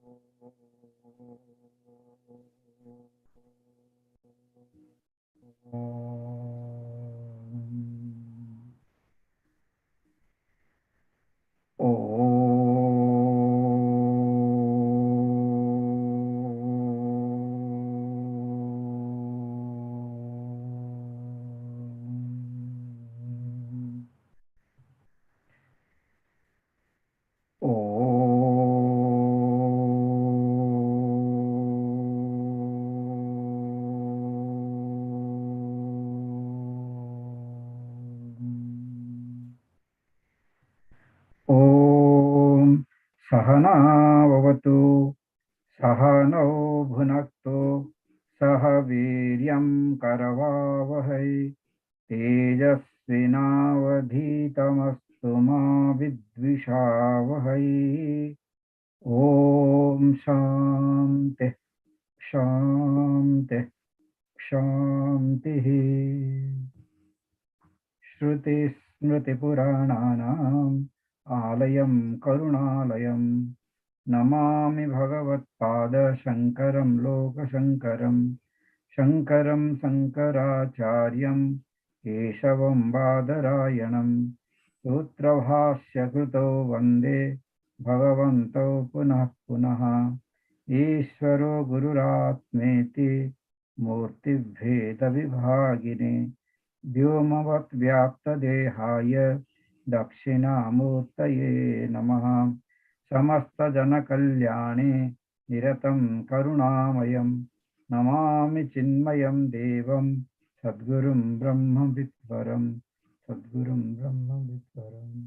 ॐ सहना भवतु सहनौ भुनक्तु सह वीर्यं करवावहै तेजस्विनावधीतमस्तु मा विद्विषावहै। ॐ शान्ति शान्ति शान्तिः। श्रुतिस्मृतिपुराणानाम् आलयं करुणालयं नमामि भगवत्पादशङ्करं लोकशङ्करं शङ्करं शङ्कराचार्यं केशवं बादरायणं सूत्रभाष्यकृतो वन्दे भगवन्तौ पुनः पुनः। ईश्वरो गुरुरात्मेति मूर्तिभेदविभागिने व्योमवत् व्याप्तदेहाय दक्षिणामूर्तये नमः। समस्तजनकल्याणे निरतं करुणामयं नमामि चिन्मयं देवं सद्गुरुं ब्रह्मविद्वरं सद्गुरुं ब्रह्मविद्वरम्।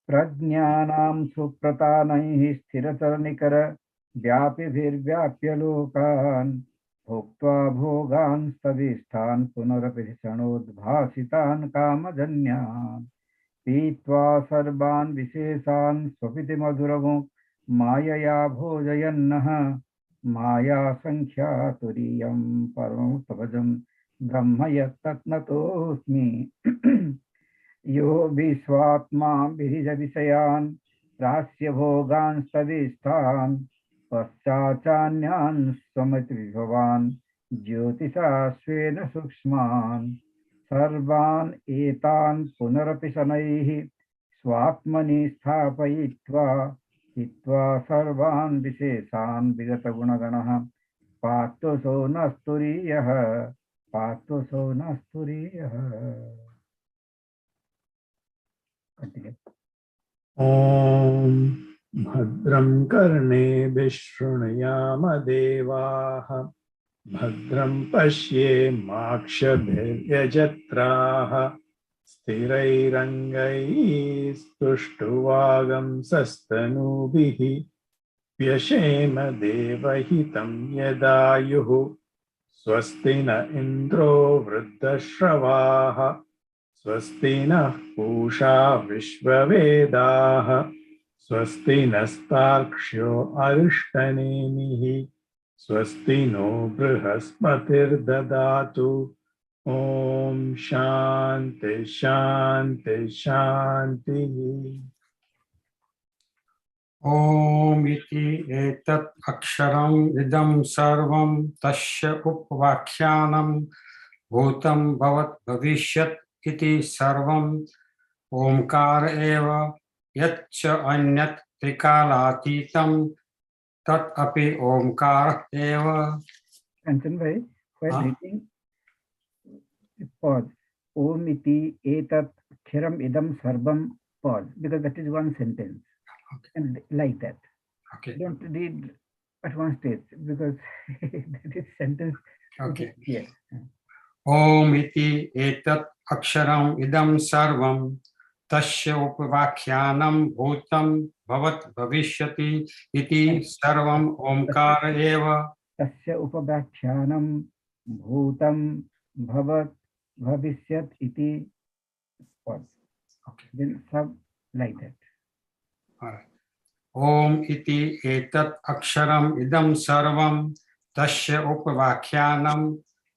प्रज्ञानां सुप्रतानैः स्थिरतरनिकर व्यापिभिर्व्याप्य लोकान् भोक्त्वा भोगान् स्तविष्ठान् पुनरपि क्षणोद्भासितान् कामजन्यान् पीत्वा सर्वान् विशेषान् स्वपिति मधुरमुक् मायया भोजयन्नः मायासङ्ख्या तुरीयं परमोत्तमजं ब्रह्म यत्तत्नतोऽस्मि। यो विश्वात्मा विहिजविषयान् प्रास्य भोगान् स्तविष्ठान् पश्चाचान्यान् स्वमति विभवान् ज्योतिषा स्वेन सूक्ष्मान् सर्वान् एतान् पुनरपि शनैः स्वात्मनि स्थापयित्वा हित्वा सर्वान् विशेषान् विगतगुणगणः पार्थो न स्तुरीयः पार्थो न स्तुरीयः। ॐ भद्रं कर्णेभिः शृणुयाम देवाः भद्रं पश्येमाक्षभिर्यजत्राः स्थिरैरङ्गैः स्तुष्टुवागंसस्तनूभिः व्यशेम देवहितं यदायुः स्वस्ति न इन्द्रो वृद्धश्रवाः स्वस्ति नः पूषा विश्ववेदाः स्वस्ति नस्तार्क्ष्यो अरिष्टनेमिः स्वस्ति नो बृहस्पतिर्ददातु। ॐ शान्ति शान्ति शान्तिः। ॐ इति एतत् अक्षरम् इदं सर्वं तस्य उपवाख्यानं भूतं भवत् भविष्यत् इति सर्वं ओंकार एव यच्च अन्यत् त्रिकालातीतं तत् अपि ओंकार एव। Kanchan bhai, while reading, pause. Om iti etat akhiram idam sarvam, pause, because that is one sentence. Okay. And like that. Okay. Don't read at one stage because that is sentence. Okay. Yes. Om iti etat aksharam idam sarvam tasya upavakhyanam bhutam bhavat bhavishyati iti sarvam omkara eva. Tasya upavakhyanam bhutam bhavat bhavishyat iti, pause. Okay. Then sub like that. All right. Om iti etat aksharam idam sarvam tasya upavakhyanam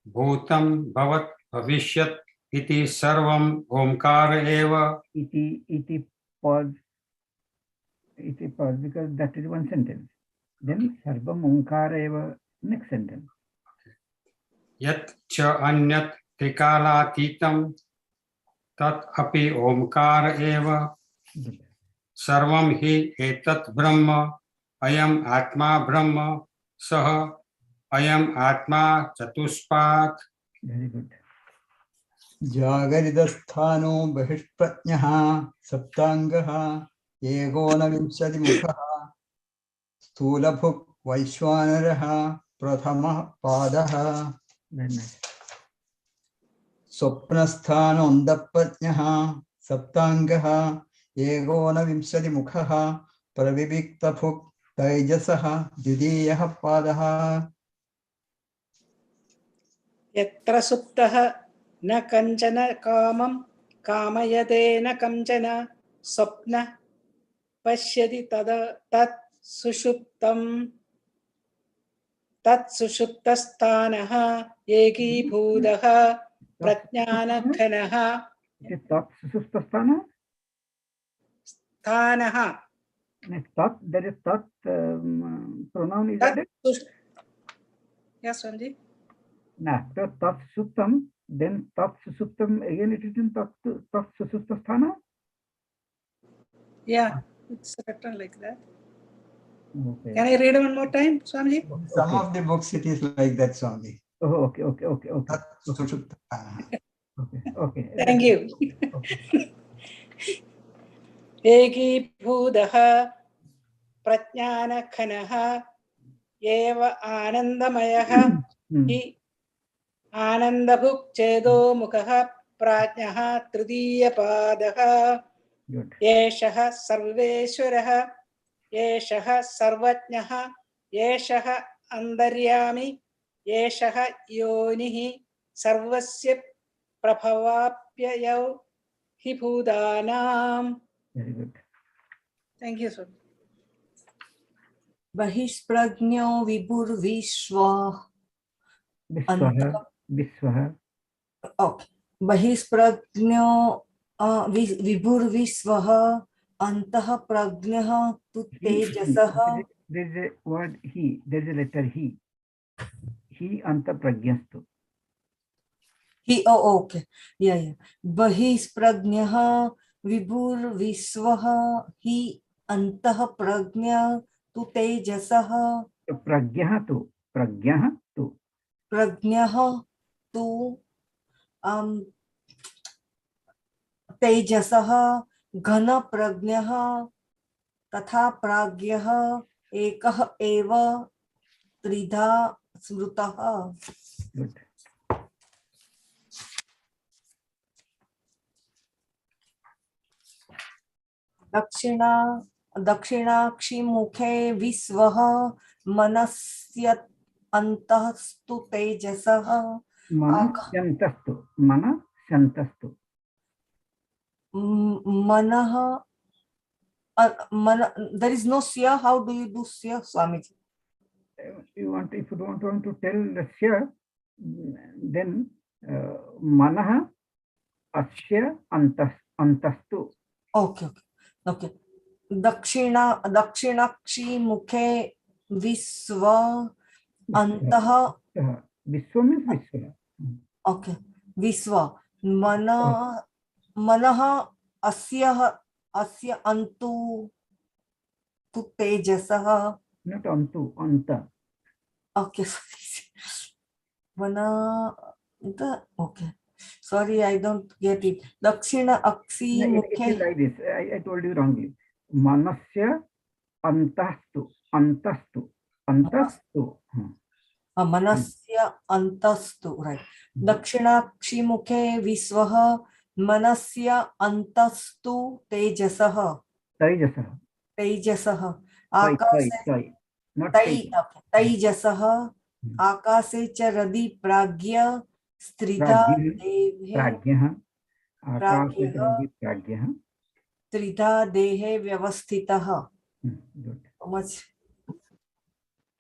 bhutam bhavat bhavishyat iti sarvam omkara eva. Iti pause Iti pause because that is one sentence. Then sarvam onkara eva, next sentence. Yat cha anyat trikalatītam tat api omkara eva Good. sarvam hi etat brahma ayam atma brahma sah ayam atma chatuspat. Very good. जागरितस्थानो बहिष्प्रज्ञः सप्ताङ्गः एकोनविंशतिमुखः स्थूलभुक् वैश्वानरः प्रथमः पादः Very nice. स्वप्नस्थानोऽन्धप्रज्ञः सप्ताङ्गः एकोनविंशतिमुखः प्रविविक्तभुक् तैजसः द्वितीयः पादः यत्र सुप्तः न कंचन कामं कामयते न कंचन स्वप्न पश्यति तत् सुषुप्तस्थानः एकीभूतः प्रज्ञानघनः It is tat susuptasthana. स्थानः Next tat, there is tat pronoun is तत् added. Yes, Swamiji. After tat susuptam, then tat susuptam again it is in tat susuptasthana. Yeah, it's written like that. Okay. Can I read one more time, Swamiji? Some of the books it is like that, Swami. Oh, okay. Okay. Thank you. Okay. एकीभूतः प्रज्ञानघनः एव आनन्दमयः हि आनन्दभुक् चेदोमुखः प्राज्ञः तृतीयपादः Good. एषः सर्वेश्वरः एषः सर्वज्ञः एषः अन्तर्यामी एषः योनिः सर्वस्य प्रभवाप्ययौ हि भूतानाम्. Very good. Thank you, sir. बहिष्प्रज्ञो विभुर्विश्वः Viswaha. ओके बहिष्प्रज्ञो विभुर्विश्वः अन्तः प्रज्ञः तु तेजसः. There is a word he. There is a letter he. He anta pragyastu. हि ओके या बहिष्प्रज्ञः विभुर्विश्वः हि अन्तः प्रज्ञः तु तेजसः. Pragyah tu. प्रज्ञः तु तेजसः घन प्रज्ञः तथा प्राज्ञः एकः एव त्रिधा स्मृतः. Good. दक्षिणाक्षि मुखे विश्वः मनस्य अन्तस्तु तेजसः. Manasyantastu. मनः there is no sya. How do you do sya, Swamiji? If you don't want to tell the share, then manah asya antastu. Okay. दक्षिणाक्षि मुखे विश्व अन्तः. Vishwa means Vishwa. ओके विश्व मनः अस्य अन्तु तु तेजसः. Not antu, anta. Okay okay sorry I don't get it. दक्षिण अक्षि It मुखे is like this. I told you wrongly. Manasya antastu. मनस्य अन्तस्तु राइट. दक्षिणाक्षि मुखे विश्वः मनस्य अन्तस्तु तेजसः. तेजसः आकाशे तैजसः आकाशे च रदि प्राज्ञ स्त्रिधा त्रिधा देहे व्यवस्थितः. much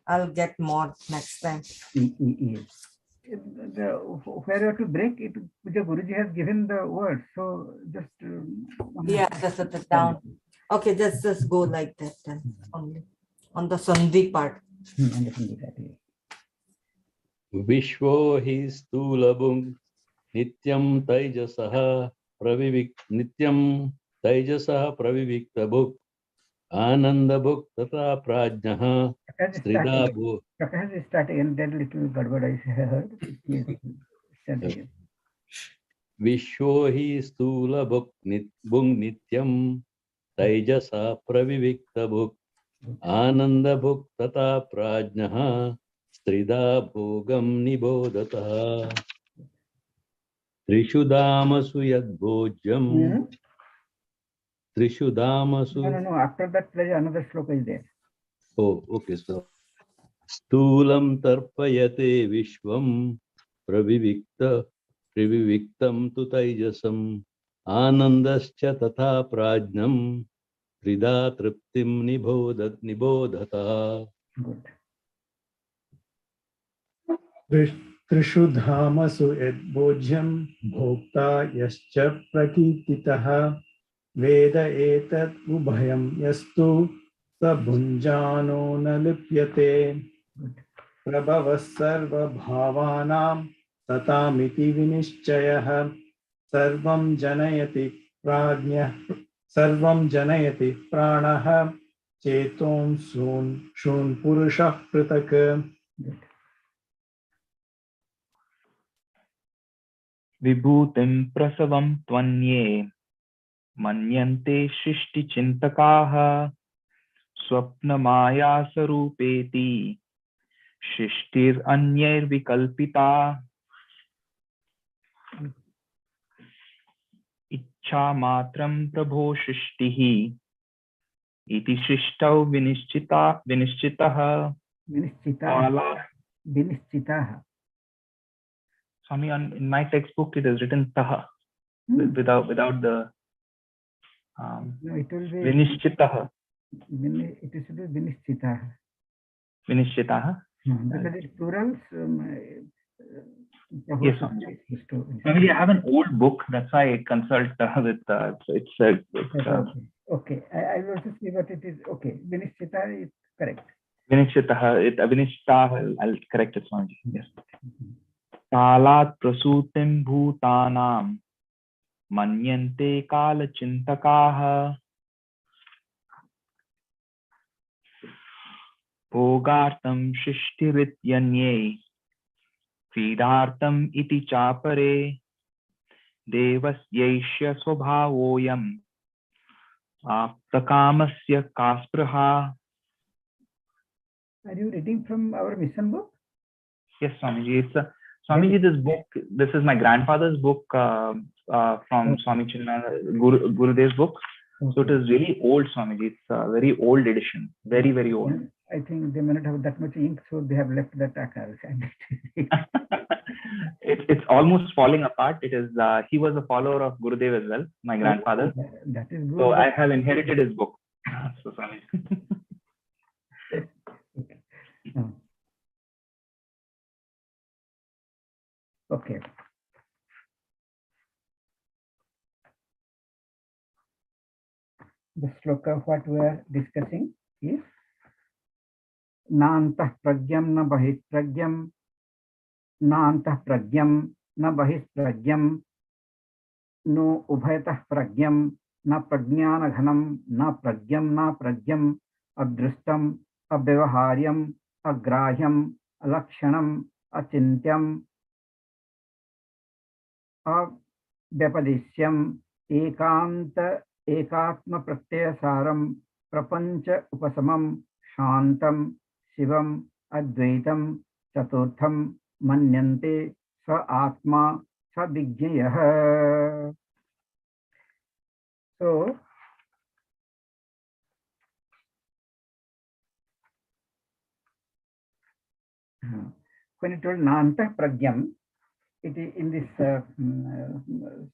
I'll get more next time. Where you have to break it, the Guruji has given the word. So just Yeah, just put it down. Okay, just go like that then only on the Sandhi part. Understand that, yes. Vishwo hi stulabung nityam taijasah nityam taijasah pravivikta bhuk ananda bhuk tata prajnah Prakash start strida again. bhu. Prakash start again. That little gadbad I heard. Please start again. Vishwo hi stulabung nityam taijasah pravivikta bhuk ananda bhuk tata prajnah strida bhogam nibodhatah. Trishu damasu yadbhojyam. Trishu damasu. No. After that, there is another shloka is there. Oh, okay. So, sthulam tarpayate vishvam praviviktam tu taijasam anandascha tatha prajnam trida triptim nibodhata. Good. त्रिषु धामसु यद्बोध्यं भोक्ता यश्च प्रकीर्तितः वेद एतत् उभयं यस्तु स भुञ्जानो न लिप्यते प्रभवः सर्वभावानां तथामिति विनिश्चयः सर्वं जनयति प्राणः चेतोंसून् पुरुषः पृथक् विभूतिं प्रसवं त्वन्ये मन्यन्ते सृष्टिचिन्तकाः स्वप्नमायासरूपेति सृष्टिरन्यैर्विकल्पिता इच्छामात्रं प्रभो सृष्टिः इति सृष्टौ विनिश्चितः Vinischitah. Swami, in my textbook it is written taha without the No, it will be Vinishchitah. it is to be Vinischitah. Vinishchitah. Because it's plurals. Yes, Swami. Swami, I have an old book. That's why I consult with. Okay. I will also see what it is. Okay, Vinischitah is correct. Vinishchitah. I'll correct it, Swami. Yes. Kalat prasutim bhutanam manyante kala chintakaha bhogartam shishtirityanye Siddhartam iti chapare devasyaishya swabhavoyam aptakamasya kaspraha. Are you reading from our mission book? Yes, Swamiji. Swamiji, this book, this is my grandfather's book from Swami Chinmaya, Gurudev's book. Okay. So it is really old, Swamiji. It's a very old edition. Very, very old. I think they may not have that much ink, so they have left that akar. It's almost falling apart. It is. He was a follower of Gurudev as well, my grandfather. That is good. So I have inherited his book. So Swamiji. Okay. The sloka what we are discussing is Nantah pragyam na bahit pragyam Nantah pragyam na bahit pragyam No ubhayatah pragyam na pragyana ghanam na pragyam adrustam avyavaharyam agrahyam alakshanam achintyam avyapadisyam ekatma pratyyasaram prapancha upasamam shantam shivam advaitam chaturtham manyante sa atma sa vigyayah. So when it told Nanta Pragyam, it is in this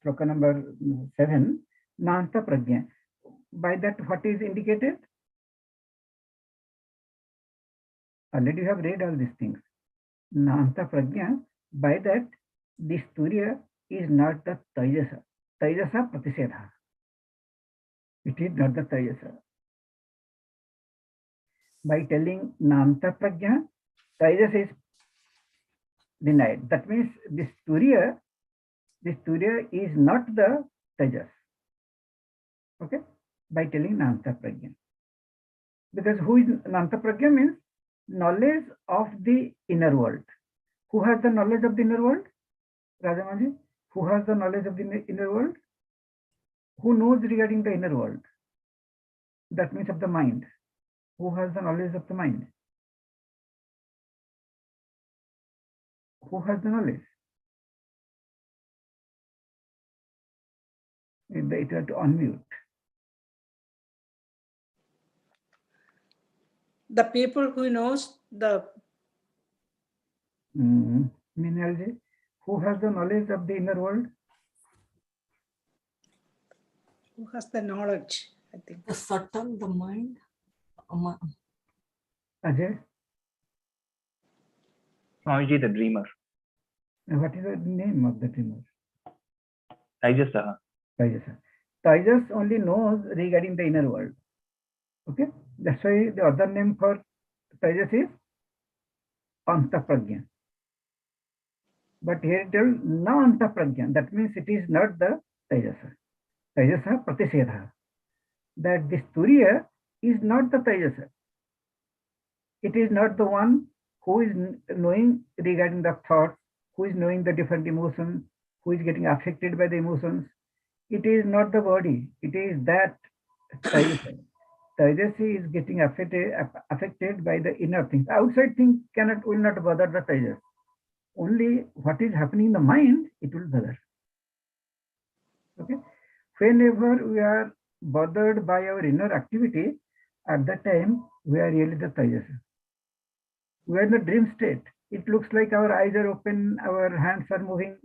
sloka number 7, Nanta Pragya. By that, what is indicated? Already you have read all these things. Nanta Pragya, by that, this Turiya is not the Taijasa. Taijasa Pratisedha. It is not the Taijasa. By telling Nanta Prajna, Taijasa is denied. That means this Turiya is not the Tajas. Okay? By telling Nanta Prajna. Because who is Nanta Prajna means knowledge of the inner world. Who has the knowledge of the inner world? Rajamanji, who has the knowledge of the inner world? Who knows regarding the inner world? That means of the mind. Who has the knowledge of the mind? Who has the knowledge? It had to unmute. The people who knows the Minalji, who has the knowledge of the inner world? who has the knowledge, I think. The subtle, the mind. Ajay, Swamiji, the dreamer. what is the name of the dreamer? Taijasa. Taijasa. Taijas only knows regarding the inner world. Okay, that's why the other name for Taijas is Antaprajna. But here it tells na Antaprajna. That means it is not the Taijasa. Taijasa Pratisedha. That this Turiya is not the Taijasa. It is not the one who is knowing regarding the thoughts, who is knowing the different emotions, who is getting affected by the emotions. It is not the body. It is that Taijasa. Taijasi is getting affected by the inner things. Outside things will not bother the Taijas. Only what is happening in the mind, it will bother. Okay. Whenever we are bothered by our inner activity, at that time we are really the Taijasa. We are in the dream state. It looks like our eyes are open, our hands are moving,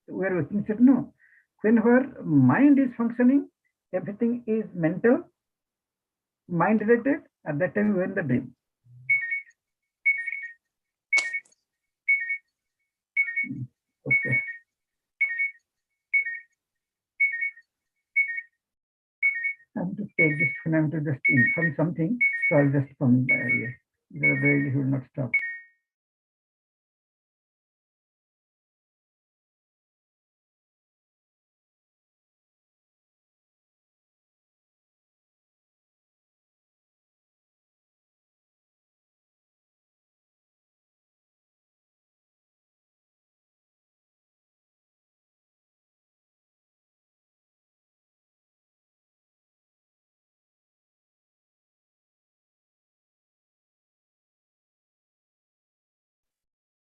we are waking state. No. Whenever mind is functioning, everything is mental, mind related, at that time we are in the dream. Okay. I have to take this phone, I have to just inform something, so I'll just come here. Otherwise, he will not stop.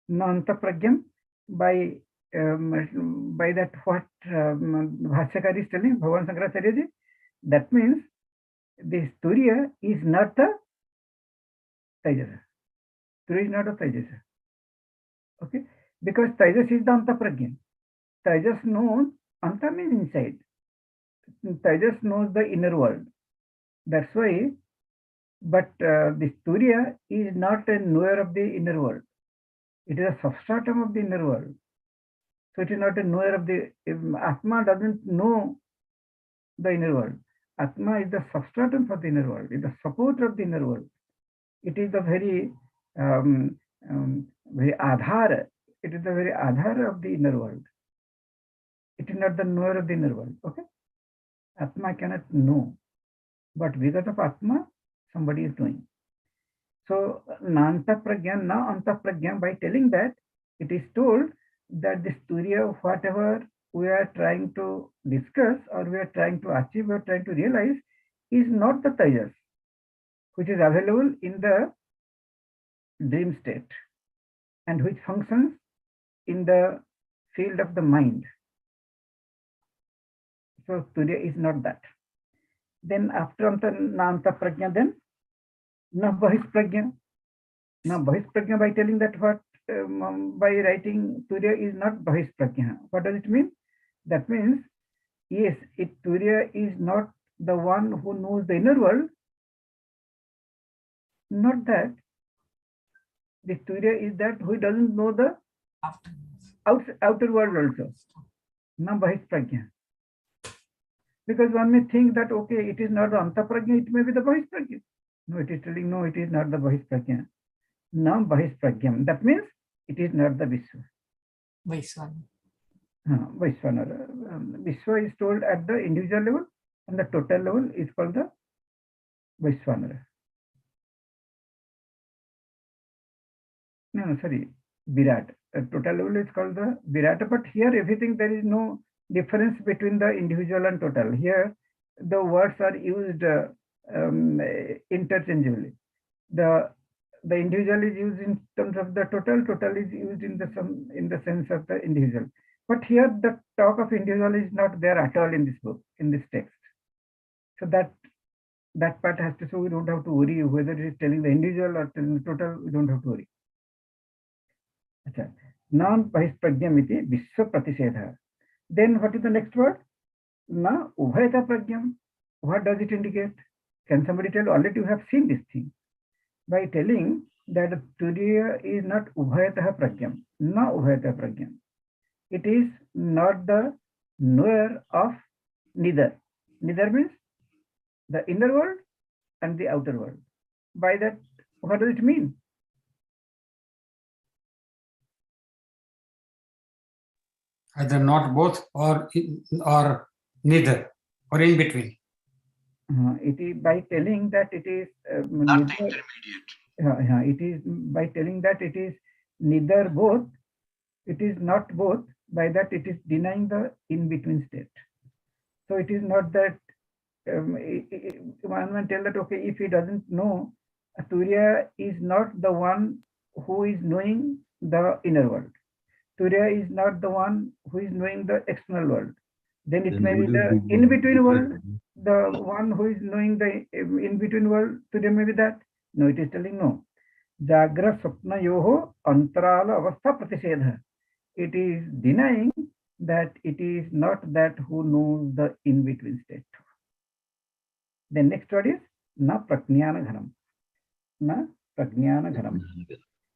Nanta Pragyam, by that what Bhashyakar is telling, Bhagavan Shankaracharya ji, that means this Turiya is not the Taijasa. Turiya is not a Taijasa. Okay, because Taijas is the Anta Pragyam. Taijas knows, Anta means inside. Taijas knows the inner world. That's why, but this Turiya is not a knower of the inner world. It is a substratum of the inner world. So it is not a knower of the, Atma doesn't know the inner world. Atma is the substratum for the inner world, it is the supporter of the inner world. It is the very, very adhara. It is the very adhara of the inner world. It is not the knower of the inner world. Okay? Atma cannot know. But because of Atma, somebody is knowing. So, Nanta Pragyan, Na Anta Pragyan, by telling that, it is told that this Turiya, whatever we are trying to discuss or we are trying to achieve or trying to realize, is not the Taijas, which is available in the dream state and which functions in the field of the mind. So, Turiya is not that. Then after Nanta Pragya, then Na Bahis Pragya. Na Bahis Pragya, by telling that what, by writing Turiya is not Bahis Pragya. What does it mean? That means, yes, Turiya is not the one who knows the inner world. Not that. The Turiya is that who doesn't know the outer world also. Na Bahis Pragya. Because one may think that, okay, it is not the Antaprajna, it may be the Bahisprajna. No, it is telling, no, it is not the Bahisprajna. Na Bahispragyam. That means it is not the Vishwa. Vaiswana. Vaishwanara. Vishwa is told at the individual level, and the total level is called the Vaishwanara. No, sorry, Virat. Total level is called the Virat, but here everything, there is no difference between the individual and total. Here the words are used interchangeably. The individual is used in terms of the total is used in the sense of the individual. But here the talk of individual is not there at all in this book, in this text. So that part has to, so we don't have to worry whether it is telling the individual or telling the total, we don't have to worry. Achha. Non Bahispragyam iti Vishwa Pratisedha. Then what is the next word? Na Ubhayata Pragyam. What does it indicate? Can somebody tell? Already you have seen this thing. By telling that Turiya is not Ubhayata Pragyam. Na Ubhayata Pragyam. It is not the knower of neither. Neither means the inner world and the outer world. By that, what does it mean? Either not both or neither or in between. It is by telling that it is Not neither, intermediate. it is by telling that it is neither both, it is not both, by that it is denying the in-between state. So it is not that one man tell that, okay, if he doesn't know, Turiya is not the one who is knowing the inner world. Turiya is not the one who is knowing the external world. Then it may be the in-between world, the one who is knowing the in-between world. Turiya may be that. No, it is telling no. Jagra Swapna Yoho Antarala Avastha Pratisedha. It is denying that it is not that who knows the in-between state. The next word is Na Prajnana Ghanam. Na Prajnana Ghanam.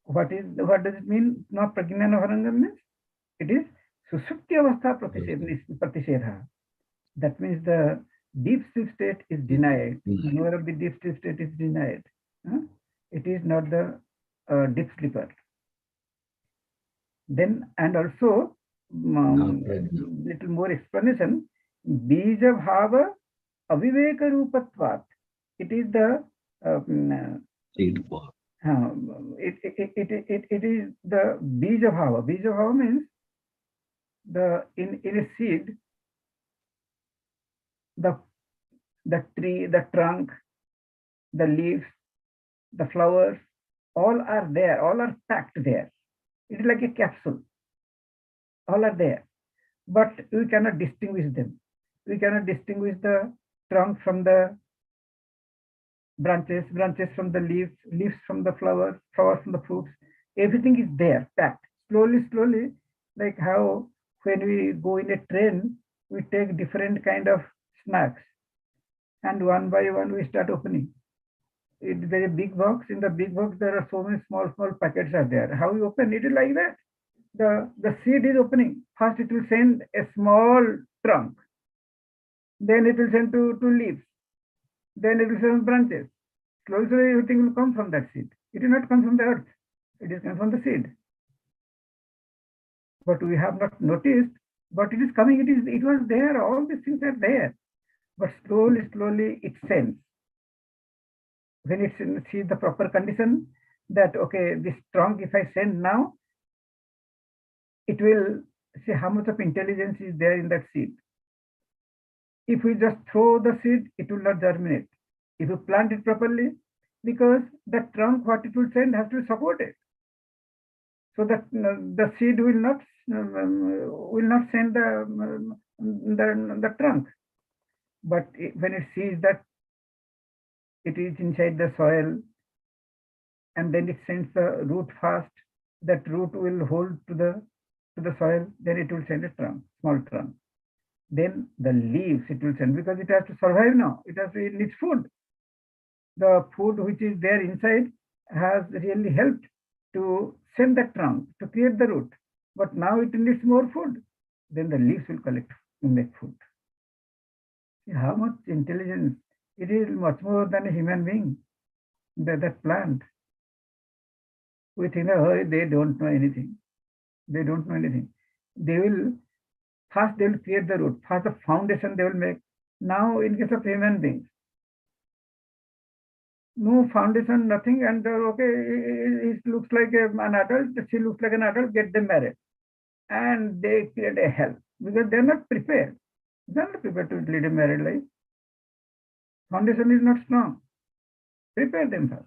What does it mean? Na Prajnana Ghanam means it is Susupti Avastha Pratisedha. That means the deep sleep state is denied. The knower of the deep sleep state is denied. It is not the deep sleeper. Then, and also little more explanation. Bija Bhava Aviveka Rupatvat. It is the it is the Bija Bhava. Bija Bhava means the in a seed, the tree, the trunk, the leaves, the flowers, all are there, all are packed there. It is like a capsule. All are there, but we cannot distinguish them. We cannot distinguish the trunk from the branches, branches from the leaves, leaves from the flowers, flowers from the fruits. Everything is there, packed. Slowly, slowly, like how when we go in a train, we take different kind of snacks, and one by one we start opening. It's a big box. In the big box, there are so many small packets are there. How we open it is like that. The seed is opening. First, it will send a small trunk. Then it will send to leaves. Then it will send branches. Slowly, everything will come from that seed. It will not come from the earth. It is come from the seed. But we have not noticed. But it is coming. It was there. All these things are there. But slowly, slowly, it sends. When it sees the proper condition, that okay, this trunk, if I send now, it will see how much of intelligence is there in that seed. If we just throw the seed, it will not germinate. If you plant it properly, because the trunk, what it will send, has to be supported. So that the seed will not send the trunk. But when it sees that it is inside the soil, and then it sends the root fast, that root will hold to the soil, then it will send a trunk, small trunk. Then the leaves it will send, because it has to survive now. It needs food. The food which is there inside has really helped to send the trunk, to create the root. But now it needs more food. Then the leaves will collect and make food. How much intelligence? It is much more than a human being. That plant. We think, oh, they don't know anything. They don't know anything. They will create the root. First, the foundation they will make. Now, in case of human beings, no foundation, nothing, and okay, it looks like an adult. She looks like an adult. Get them married, and they create a hell because they're not prepared. They're not prepared to lead a married life. Foundation is not strong. Prepare them first.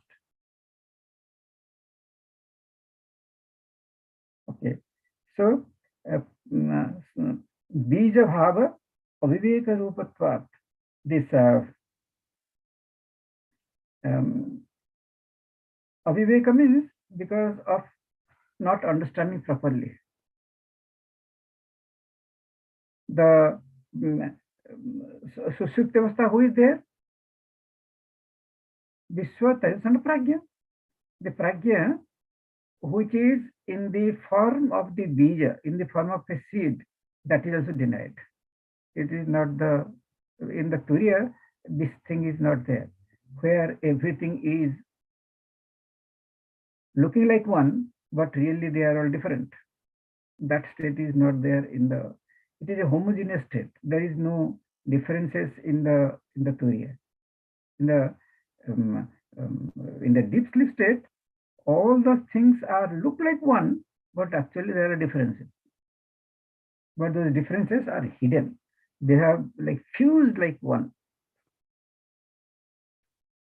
Okay. So, Bija Bhava Aviveka Rupatvat. This Aviveka means because of not understanding properly. The Sushuptavastha, who is there? Vishwata and Pragya. The Pragya, which is in the form of the bija, in the form of a seed, that is also denied. It is not in the Turiya, this thing is not there, where everything is looking like one, but really they are all different. That state is not there it is a homogeneous state. There is no differences in the Turiya. In the deep sleep state, all those things look like one, but actually there are differences. But those differences are hidden. They have fused like one.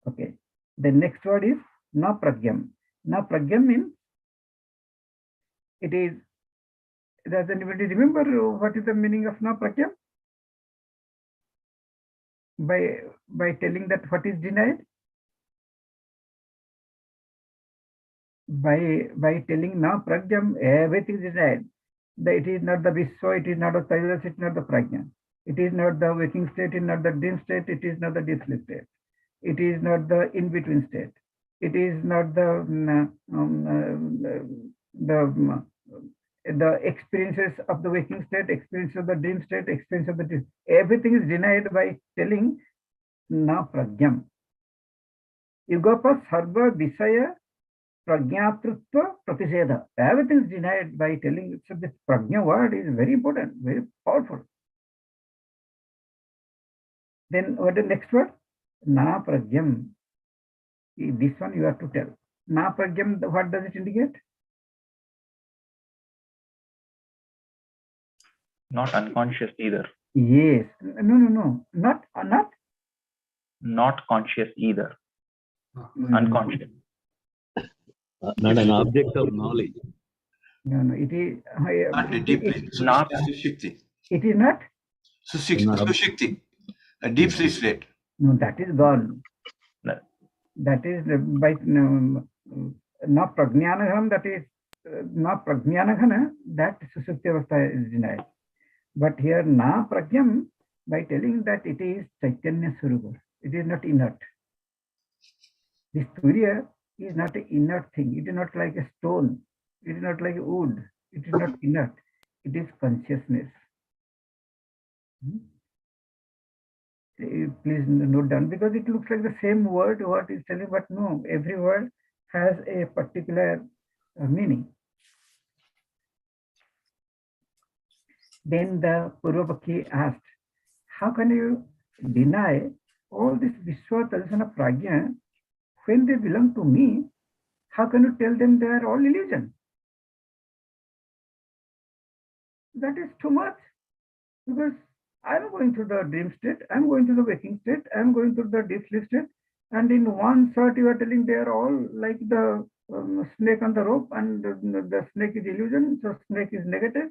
Okay. The next word is na pragyam. Na pragyam means it is. Does anybody remember what is the meaning of na pragyam? By telling that what is denied. By telling na pragyam, everything is denied. That it is not the Vishwa, it is not the Tajas, it is not the Prajna. It is not the waking state, it is not the dream state, it is not the deep sleep state. It is not the in-between state. It is not the experiences of the waking state, experience of the dream state, experience of the dream. Everything is denied by telling na pragyam. Yugapa sarva visaya prajnatrutva pratiseda. Everything is denied by telling. So this prajna word is very important, very powerful. Then what the next word? Na pragyam. This one you have to tell. Na pragyam, what does it indicate? Not unconscious either. Yes. No. Not conscious either. Unconscious. Not an object of knowledge. No. It is not deeply. Not. Sushikti. It is not. Sushikti. A deep sleep state. No, that is gone. No. That is by na prajnanagam. That is na prajnanagana. That susupti avastha is denied. But here na pragyam, by telling that it is Chaitanya Swarupa. It is not inert. This Turiya is not an inert thing. It is not like a stone. It is not like wood. It is not inert. It is consciousness. Please note down, because it looks like the same word what is telling, but no, every word has a particular meaning. Then the Purvapakshi asked, how can you deny all this Vishwa, Tarsana, Prajna when they belong to me? How can you tell them they are all illusion? That is too much, because I am going through the dream state, I am going through the waking state, I am going through the deep sleep state, and in one shot you are telling they are all like the snake on the rope, and the snake is illusion, so snake is negative,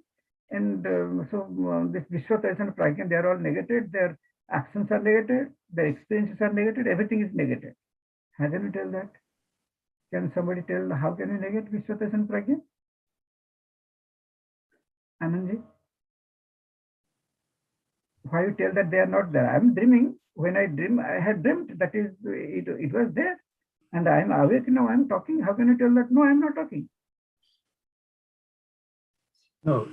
and this Vishwa, and Prajna, they are all negated, their actions are negated, their experiences are negated, everything is negated. How can you tell that? Can somebody tell how can you negate Vishwa, and Prajna? Anandji? Why you tell that they are not there? I am dreaming. When I dream, I had dreamt. That is, it was there. And I am awake now. I am talking. How can you tell that? No, I am not talking. No,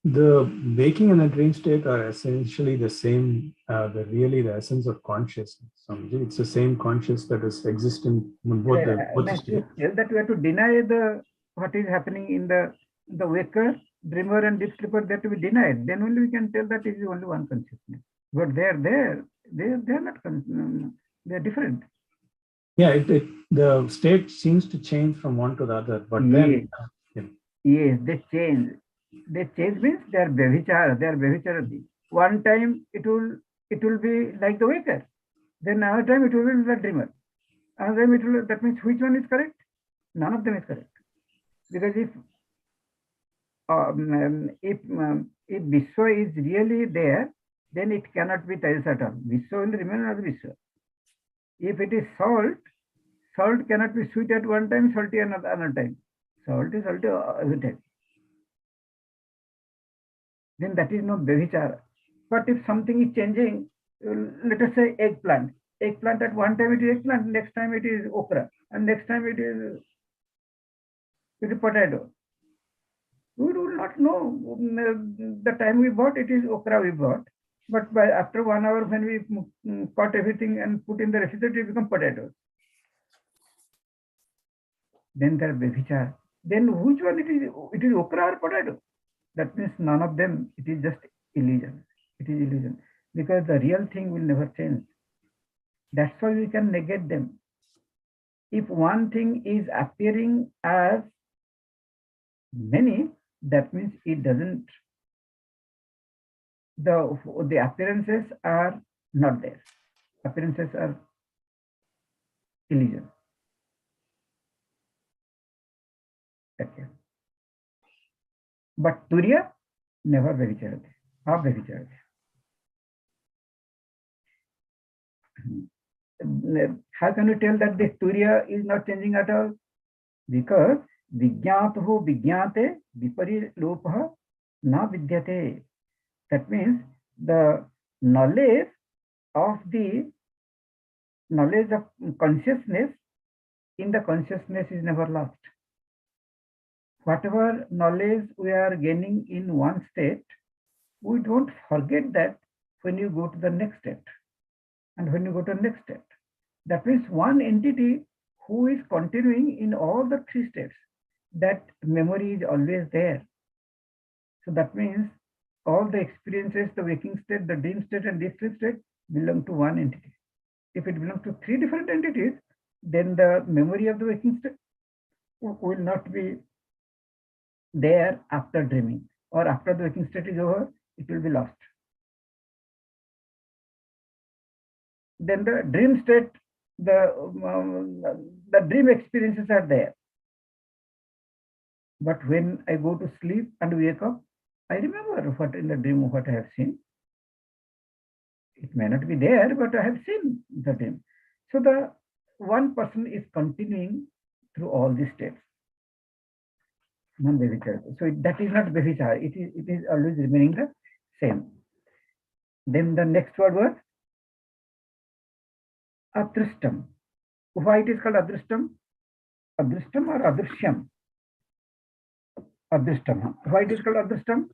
The waking and the dream state are essentially the same, the essence of consciousness. Swamiji. It's the same conscious that is existent in both the states. Tell that we have to deny the what is happening in the waker, dreamer, and deep sleeper. That to be denied. Then only we can tell that it is only one consciousness. But they are there. They are not. They are different. Yeah, the state seems to change from one to the other, but then yes, they change. They change means they are bevichara. They are bevicharati. One time it will be like the waker. Then another time it will be the dreamer. Another time it will. That means which one is correct? None of them is correct. Because if Vishwa is really there, then it cannot be Tejas at all. Vishwa will remain as Vishwa. If it is salt, salt cannot be sweet at one time, salty another time. Salt is salty every time. Then that is no bevichara. But if something is changing, let us say eggplant. Eggplant at one time it is eggplant, next time it is okra, and next time it is potato. We do not know the time we bought, it is okra we bought. But after 1 hour, when we cut everything and put in the refrigerator, it becomes potatoes. Then there are bevichara. Then which one it is? It is okra or potato? That means none of them. It is just illusion. It is illusion. Because the real thing will never change. That's why we can negate them. If one thing is appearing as many, that means it doesn't. The appearances are not there. Appearances are illusion. Okay. But Turiya never bevicharate. Or bevicharate. How can you tell that the Turiya is not changing at all? Because Vijñātuhu Vijñāte Viparilopaha na Vidyate. That means the knowledge of consciousness in the consciousness is never lost. Whatever knowledge we are gaining in one state, we don't forget that when you go to the next state and when you go to the next state. That means one entity who is continuing in all the three states, that memory is always there. So that means all the experiences, the waking state, the dream state, and deep sleep state belong to one entity. If it belongs to three different entities, then the memory of the waking state will not be there after dreaming, or after the waking state is over, it will be lost. Then the dream state, the dream experiences are there. But when I go to sleep and wake up, I remember what in the dream, what I have seen. It may not be there, but I have seen the dream. So the one person is continuing through all these states. So that is not bevichara. It is always remaining the same. Then the next word was adrishtam. Why it is called adrishtam? Adrishtam or adrishyam? Adrishtam. Why it is called adrishtam?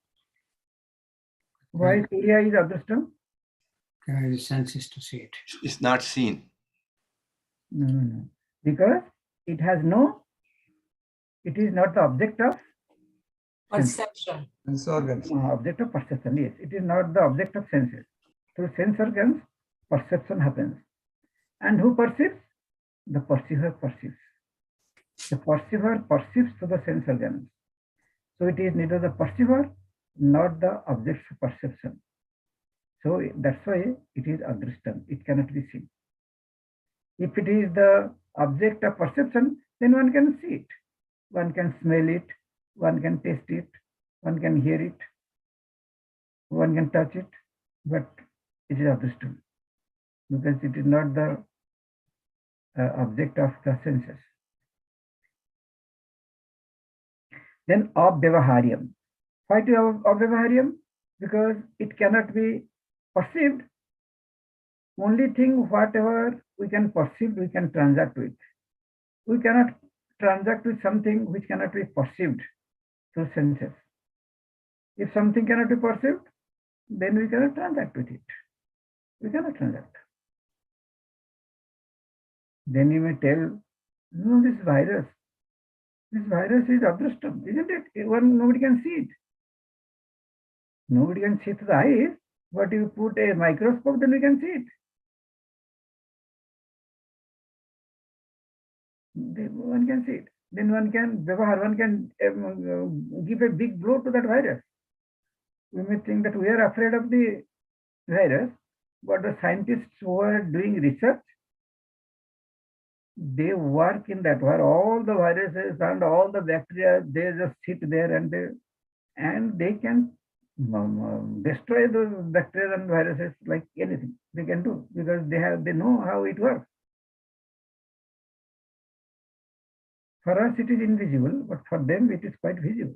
Why Surya is adrishtam? The senses to see it. It's not seen. No. Because it has it is not the object of Perception. Sense organs. Object of perception, yes. It is not the object of senses. Through sense organs, perception happens. And who perceives? The perceiver perceives. The perceiver perceives through the sense organs. So it is neither the perceiver nor the object of perception. So that's why it is adrishtam. It cannot be seen. If it is the object of perception, then one can see it. One can smell it. One can taste it. One can hear it. One can touch it. But it is adrishtam, because it is not the object of the senses. Then avyavaharyam. Why to avyavaharyam? Because it cannot be perceived. Only thing, whatever we can perceive, we can transact with. We cannot transact with something which cannot be perceived through senses. If something cannot be perceived, then we cannot transact with it. We cannot transact. Then you may tell, no, this virus is adrishtam, isn't it? Nobody can see it. Nobody can see through the eyes, but you put a microscope, then we can see it. One can see it. Then one can give a big blow to that virus. We may think that we are afraid of the virus, but the scientists who are doing research, they work in that where all the viruses and all the bacteria, they just sit there and they can destroy those bacteria and viruses like anything they can do, because they know how it works. For us it is invisible, but for them it is quite visible.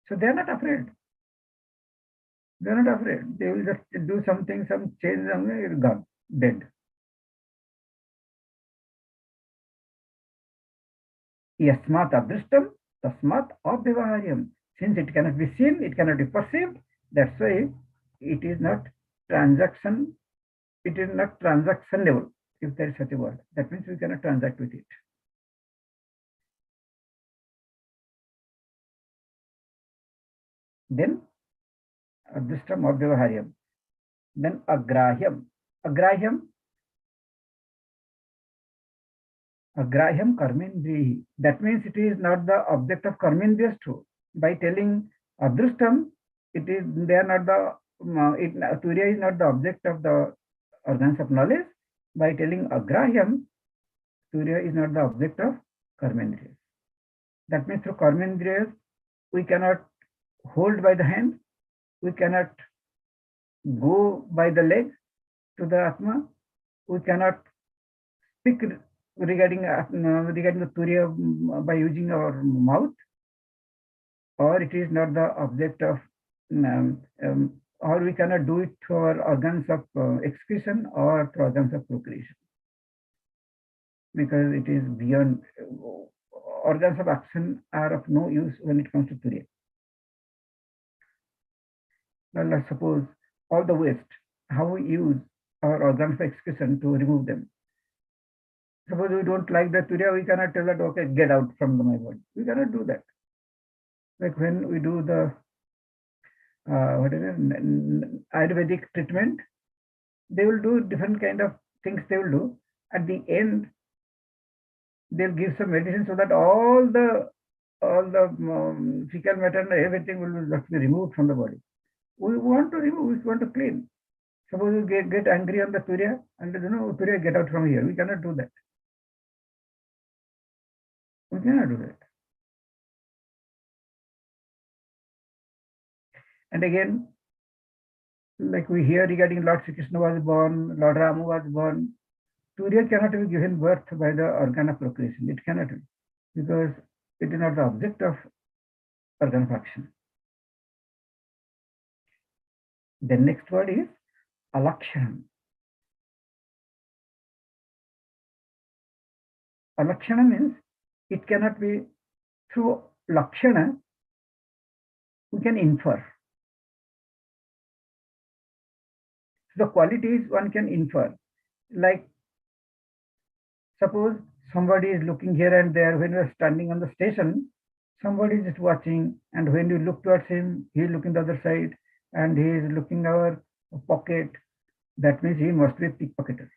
So they are not afraid. They are not afraid. They will just do something, some change, and gone, dead. Yasmat adrishtam, tasmat avyavaharyam. Since it cannot be seen, it cannot be perceived, that's why it is not transaction, it is not transactionable, if there is such a word. That means we cannot transact with it. Then adrishtam avyavaharyam. Then agrahyam. Agrahyam karmendrihi. That means it is not the object of karmendriyas too. By telling adrishtam, they are not the turiya is not the object of the organs of knowledge. By telling agrahyam, turiya is not the object of karmendriyas. That means through karmendriyas, we cannot hold by the hand, we cannot go by the leg to the Atma, we cannot speak regarding the turiya by using our mouth, or it is not the object of, or we cannot do it through our organs of excretion or through organs of procreation, because it is beyond. Organs of action are of no use when it comes to turiya. Well, let's suppose all the waste, how we use our organs of excretion to remove them. Suppose we don't like the turiya, we cannot tell that, okay, get out from my body. We cannot do that. Like when we do the Ayurvedic treatment, they will do different kind of things they will do. At the end, they'll give some medicine so that all the fecal matter and everything will be removed from the body. We want to remove, we want to clean. Suppose you get angry on the turiya and turiya, get out from here. We cannot do that. We cannot do that. And again, like we hear regarding Lord Sri Krishna was born, Lord Rama was born, turiya cannot be given birth by the organ of procreation. It cannot be, because it is not the object of organ of action. The next word is alakshanam. Alakshana means it cannot be through lakshana, we can infer. The qualities one can infer. Like suppose somebody is looking here and there. When you are standing on the station, somebody is just watching, and when you look towards him, he is looking the other side, and he is looking our pocket. That means he must be a pickpocketer.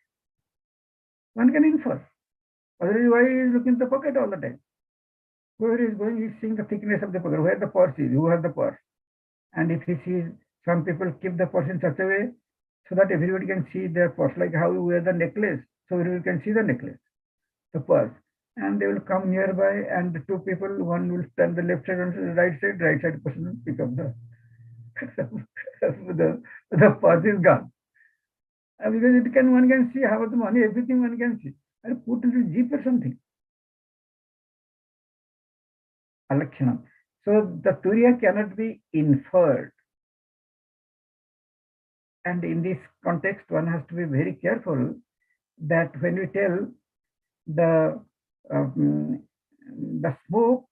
One can infer. Otherwise, why he is looking at the pocket all the time? Where he is going, he is seeing the thickness of the pocket, where the purse is, who has the purse. And if he sees, some people keep the purse in such a way so that everybody can see their purse, like how you wear the necklace, so everybody can see the necklace, the purse. And they will come nearby, and the two people, one will stand the left side, one the right side person will pick up the the purse is gone. Because one can see how the money, everything one can see. And put into jeep or something. Alakshanam. So the turiya cannot be inferred. And in this context, one has to be very careful that when we tell the smoke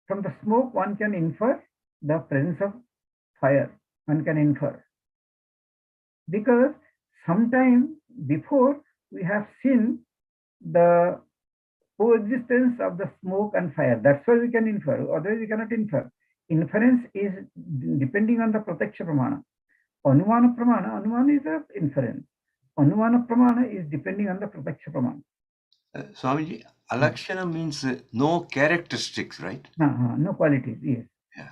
From the smoke, one can infer the presence of fire. One can infer. Because sometime before we have seen the coexistence of the smoke and fire. That's why we can infer. Otherwise, we cannot infer. Inference is depending on the Pratyaksha Pramana. Anumana Pramana, Anumana is an inference. Anumana Pramana is depending on the Pratyaksha Pramana. Swamiji, alakshana means no characteristics, right? No qualities, yes. Yeah.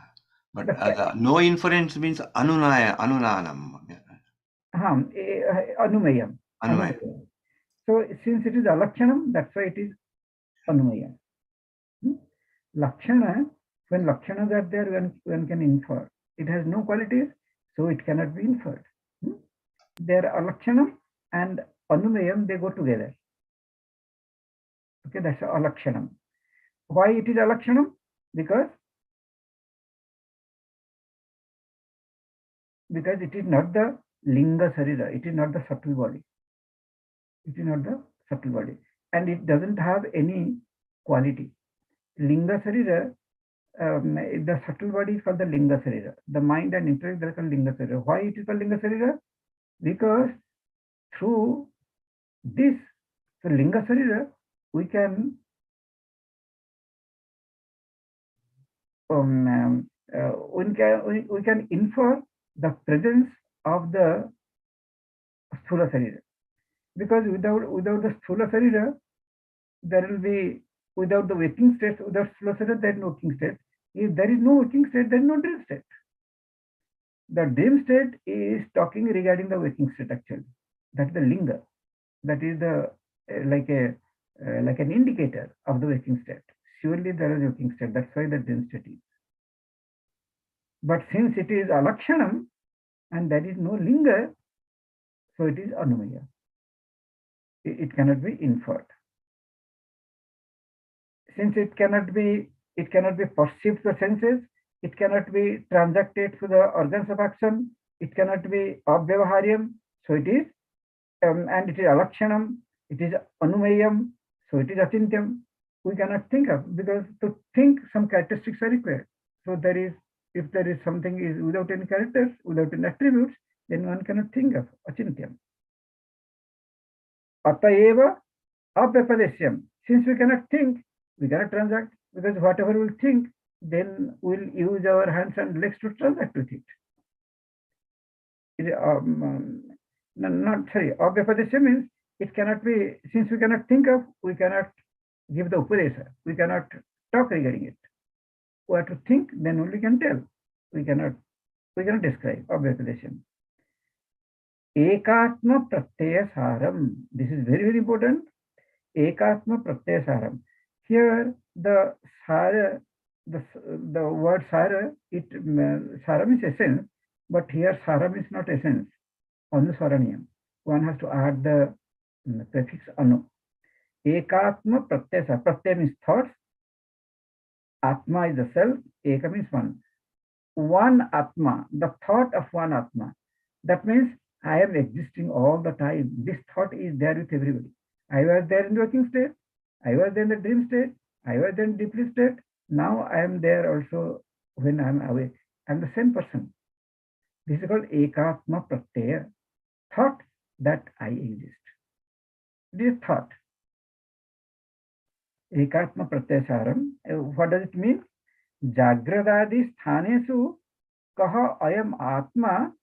But no inference means anunanam. Anumayam. Anumayam. So since it is alakshanam, that's why it is anumaya. Lakshana, when lakshanas are there, one can infer. It has no qualities, so it cannot be inferred. There alakshanam and anumayam, they go together. Okay, that's alakshanam. Why it is alakshanam? Because it is not the linga sarira, it is not the subtle body. It is not the subtle body. And it doesn't have any quality. Linga sarira, the subtle body is called the linga sarira. The mind and intellect are called linga sarira. Why it is called linga sarira? Because through this, so linga sarira, we can we can infer the presence of the sthula sarira. Because without the sthula sarira, there will be, without the waking state, without sthula sarira, there is no waking state. If there is no waking state, there is no dream state. The dream state is talking regarding the waking state actually. That is the linga. That is the like an indicator of the waking state. Surely there is a waking state. That's why the dream state is. But since it is alakshanam and there is no linga, so it is anumaya. It cannot be inferred. Since it cannot be perceived to the senses, it cannot be transacted to the organs of action, it cannot be abhyavaharyam, so it is, and it is alakshanam, it is anumayam, so it is achintyam. We cannot think of, because to think some characteristics are required. So there is, if there is something is without any characters, without any attributes, then one cannot think of achintyam. Ataeva abhyapadesyam. Since we cannot think, we cannot transact, because whatever we'll think, then we'll use our hands and legs to transact with it. Abhyapadesya means it cannot be, since we cannot think of, we cannot give the upadesa, we cannot talk regarding it. We have to think, then only can tell. We cannot describe abhyapadesya. Ekatma pratyaya saram. This is very, very important. Ekatma pratyaya saram. Here the sara, the word sara, saram is essence, but here saram is not essence. Anuswaraniyam. One has to add the prefix anu. Ekatma pratyaya. Pratyaya means thoughts. Atma is the self. Eka means one. One atma, the thought of one atma. That means I am existing all the time. This thought is there with everybody. I was there in the waking state. I was there in the dream state. I was there in the deep sleep state. Now I am there also when I am awake. I am the same person. This is called ekatma pratyaya. Thought that I exist. This thought. Ekatma pratyasaram. What does it mean? Jagradadi sthanesu kaha ayam atma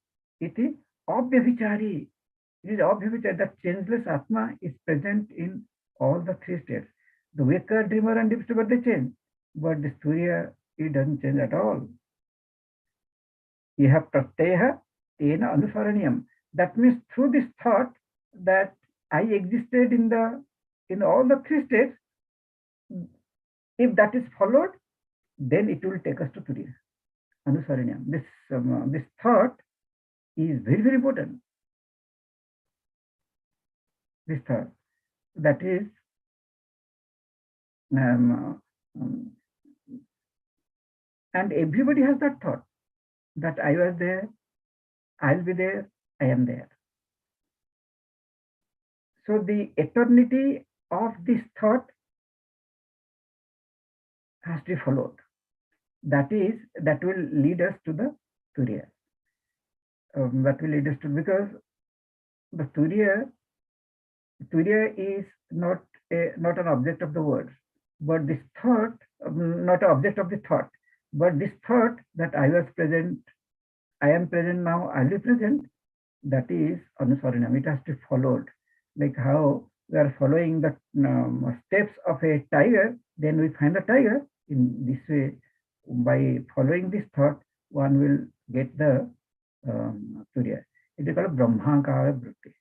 iti abhyavichari. It is abhyavichari. That changeless atma is present in all the three states. The waker, dreamer, and deep sleeper, they change. But the Surya, it doesn't change at all. Yaha pratyaha tena anuswaraniyam. That means through this thought that I existed in all the three states, if that is followed, then it will take us to Turiya. Anuswaraniyam. This thought is very, very important. This thought, that is, and everybody has that thought that I was there, I'll be there, I am there. So the eternity of this thought has to be followed. that will lead us to the Turiya. That will lead us to, because the Turiya is not an object of the words, but this thought, not an object of the thought, but this thought that I was present, I am present now, I'll be present, that is Anusaranam. It has to be followed. Like how we are following the steps of a tiger, then we find the tiger. In this way, by following this thought, one will get the Turiya. It is called Brahmakara Vritti.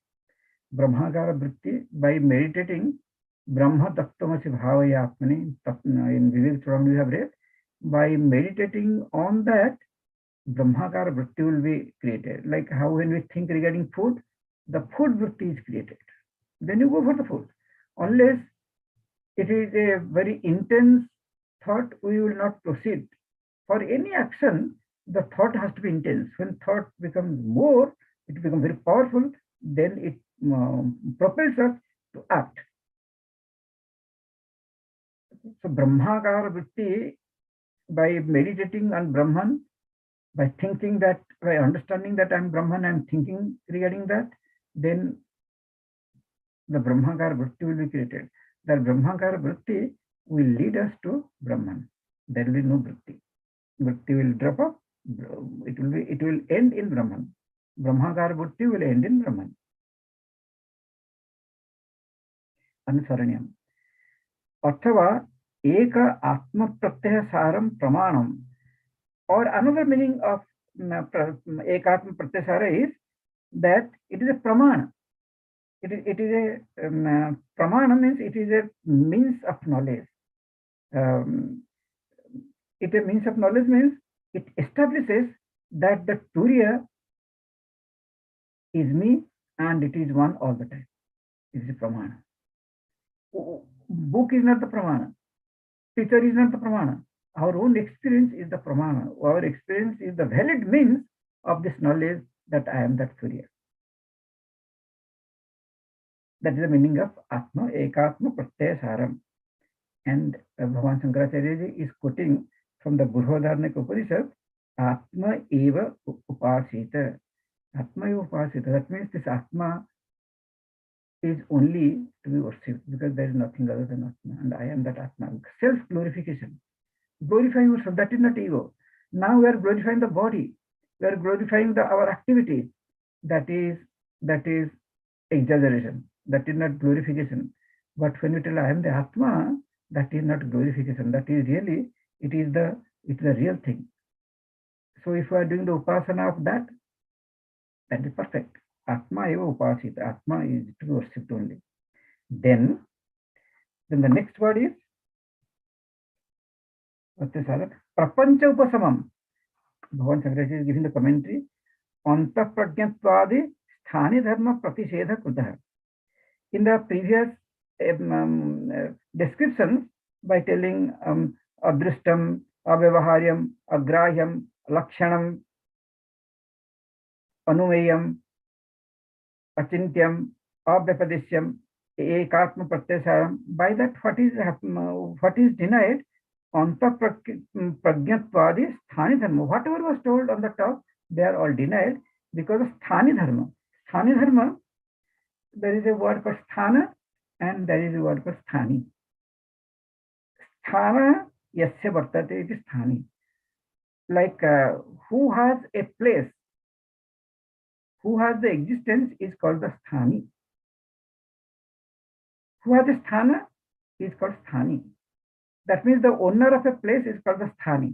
Brahmakara Vritti, by meditating Brahma Tattvamasi Bhavaya Atmani, in Vivek Chudamani we have read, by meditating on that, Brahmakara Vritti will be created. Like how when we think regarding food, the food Vritti is created. Then you go for the food. Unless it is a very intense thought, we will not proceed. For any action, the thought has to be intense. When thought becomes more, it becomes very powerful, then it propels us to act. So Brahmakara Vritti, by meditating on Brahman, by thinking that, by understanding that I'm Brahman, I'm thinking regarding that, then the Brahmakara Vritti will be created. That Brahmakara Vritti will lead us to Brahman. There will be no Vritti. Vritti will drop off. It will end in Brahman. Brahmakara Vritti will end in Brahman. Anusaranyam. Athava eka atma pratyaya saram pramanam. Or another meaning of ekatma pratyasara is that it is a pramana. It is a pramana means it is a means of knowledge. It a means of knowledge means it establishes that the Turiya is me and it is one all the time. It is a pramana. Book is not the pramana. Teacher is not the pramana. Our own experience is the pramana. Our experience is the valid means of this knowledge that I am that Turiya. That is the meaning of Atma Ekatma Pratyaya Saram. And Bhagavan Shankaracharya is quoting from the Burhodharnika Upanishad, Atma Eva Upasita. Atma Eva Upasita. That means this Atma is only to be worshipped because there is nothing other than Atma. And I am that Atma. Self-glorification. Glorify yourself. That is not ego. Now we are glorifying the body. We are glorifying our activities. That is exaggeration. That is not glorification. But when you tell I am the Atma, that is not glorification. That is really, it is the real thing. So if we are doing the upasana of that, that is perfect. Atma eva upasita. Atma is to be worshipped only. Then the next word is Prapancha Upasamam. Bhagavan Shankaracharya is giving the commentary. Anta Prajnatvadi Sthani Dharma Pratishedha Krutaha. In the previous descriptions, by telling Adrishtam, Avavaharyam, Agrahyam, Lakshanam, Anumeyam, Achintyam, Abhyapadishyam, Ekatma Pratyasaram. By that, what is denied? Anta Prajnatvadi Sthani Dharma. Whatever was told on the top, they are all denied because of Sthani Dharma. Sthani Dharma, there is a word for Sthana and there is a word for Sthani. Sthana yasya vartate, it is Sthani. Like who has a place, who has the existence is called the Sthani. Who has a Sthana is called Sthani. That means the owner of a place is called the Sthani.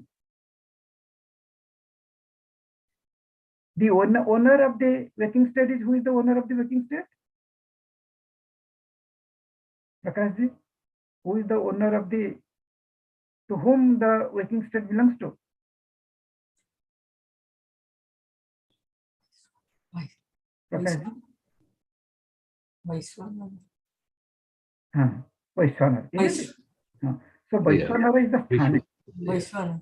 The owner of the waking state is, who is the owner of the waking state? Prakashji, who is the owner of to whom the waking state belongs to? Prakashji. Vaishwanara. Vaishwanara, isn't it? So Vaishwanara is the Sthani. Vaishwanara.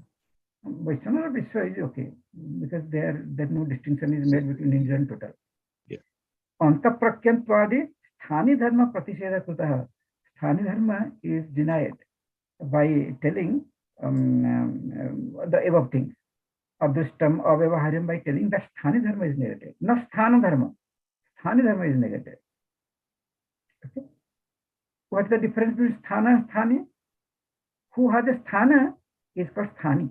Vaishwanara Vishwa is okay, because there no distinction is made between Hindu and total. Yeah. Anta Prakyantwadi Sthani Dharma Pratisheda Krutaha. Sthani Dharma is denied by telling the above things. Adrishtam, Avyavaharyam, by telling that Sthani Dharma is negated, not Sthana Dharma. Sthani Dharma is negated. Okay. What's the difference between Sthana and Sthani? Who has a Sthana is called Sthani.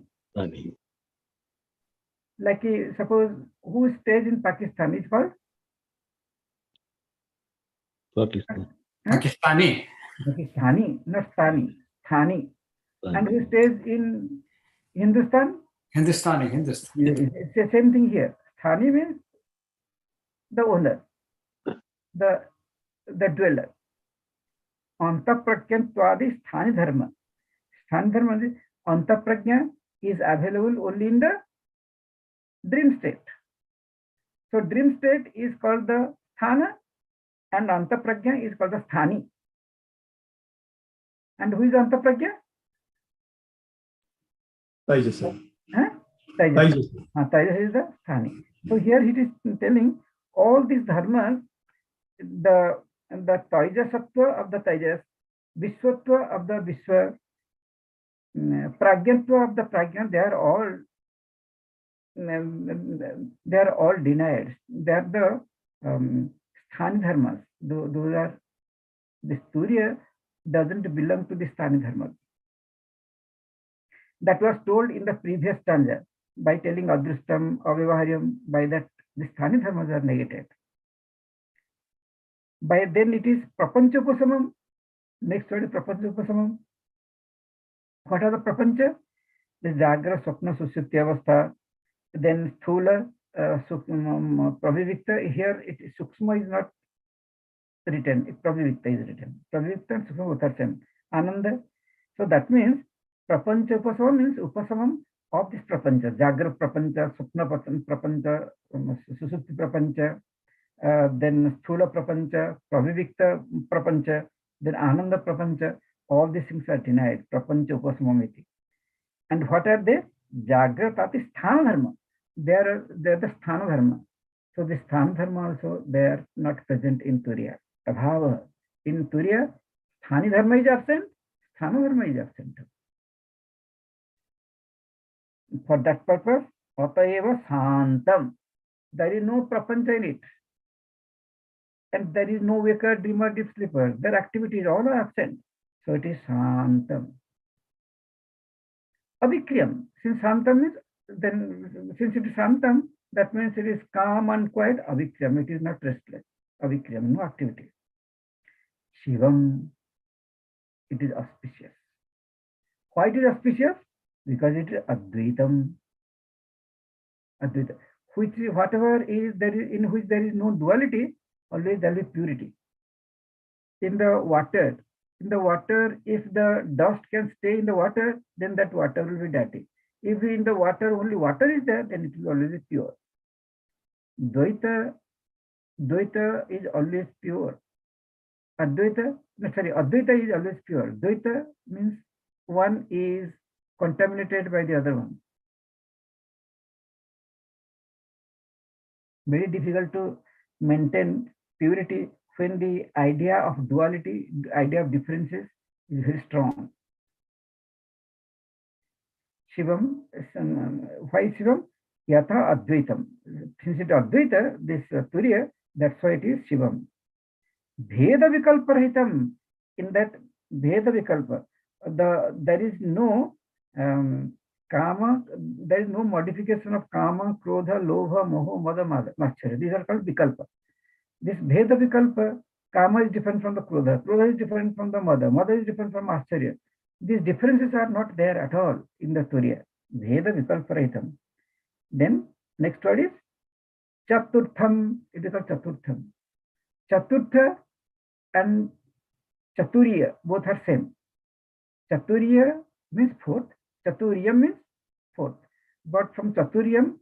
Like suppose who stays in Pakistan is called Pakistan. Pakistani. Pakistani, not Sthani. Sthani. And who stays in Hindustan? Hindustani. Hindustani. It's the same thing here. Sthani means the owner, the dweller. Antapragyantwadi Sthani Dharma. Sthani Dharma is Antaprajna is available only in the dream state. So dream state is called the Sthana and Antaprajna is called the Sthani. And who is Antaprajna? Taijasa. Taijasa. Taijasa is the Sthani. So here it is telling all these dharmas, the Taijasatva of the Taijas, Vishwatva of the Vishwa, Pragyatva of the Pragya, they are all denied. They are the Sthani dharmas. Those are, the Surya doesn't belong to the Sthani dharmas. That was told in the previous stanza by telling Adrishtam, Avyavaharyam, by that the Sthani dharmas are negated. By then it is Prapancha Upasamam. Next word is Prapancha Upasamam. What are the Prapancha? The Jagra, Swapna, Sushupti Avastha. Then Sthula, Pravivikta. Here Sukshma is not written. Pravivikta is written. Pravivikta and Sukshma both are same. Ananda. So that means Prapancha Upasamam means Upasamam of this Prapancha. Jagra Prapancha, Swapna Prapancha, Sushupti Prapancha. Then Sthula Prapancha, Pravivikta Prapancha, then Ananda Prapancha, all these things are denied. Prapancha Upasamamiti. And what are they? Jagratati Sthana Dharma. They are the Sthana Dharma. So the Sthana Dharma also, they are not present in Turiya. Abhava. In Turiya, Sthani Dharma is absent, Sthana Dharma is absent. For that purpose, Atayeva Santam. There is no Prapancha in it. And there is no waker, dreamer, deep sleeper. Their activities all are absent. So it is Santam. Avikriyam. Since Santam is, then since it is Santam, that means it is calm and quiet. Avikriyam. It is not restless. Avikriyam, no activity. Shivam. It is auspicious. Why it is auspicious? Because it is Advaitam. Advaita. Whatever is there is in which there is no duality, always there will be purity. In the water, if the dust can stay in the water, then that water will be dirty. If in the water only water is there, then it will always be pure. Dvaita is always pure. Advaita is always pure. Dvaita means one is contaminated by the other one. Very difficult to maintain purity when the idea of duality, idea of differences is very strong. Shivam, why Shivam? Yatha Advaitam. Since it is Advaita, this Turiya, that's why it is Shivam. Bheda Vikalpa Rahitam. In that Bheda Vikalpa, there is no Kama, there is no modification of Kama, Krodha, Lobha, Moho, Mada, Machara. These are called Vikalpa. This Bheda Vikalpa, Kama is different from the Krodha, Krodha is different from the Mada, Mada is different from Acharya. These differences are not there at all in the Turiya. Bheda Vikalpa Rahitam. Then next word is Chaturtham. It is called Chaturtham. Chaturtha and Chaturiya both are same. Chaturiya means fourth. Chaturiyam means fourth. But from Chaturiyam,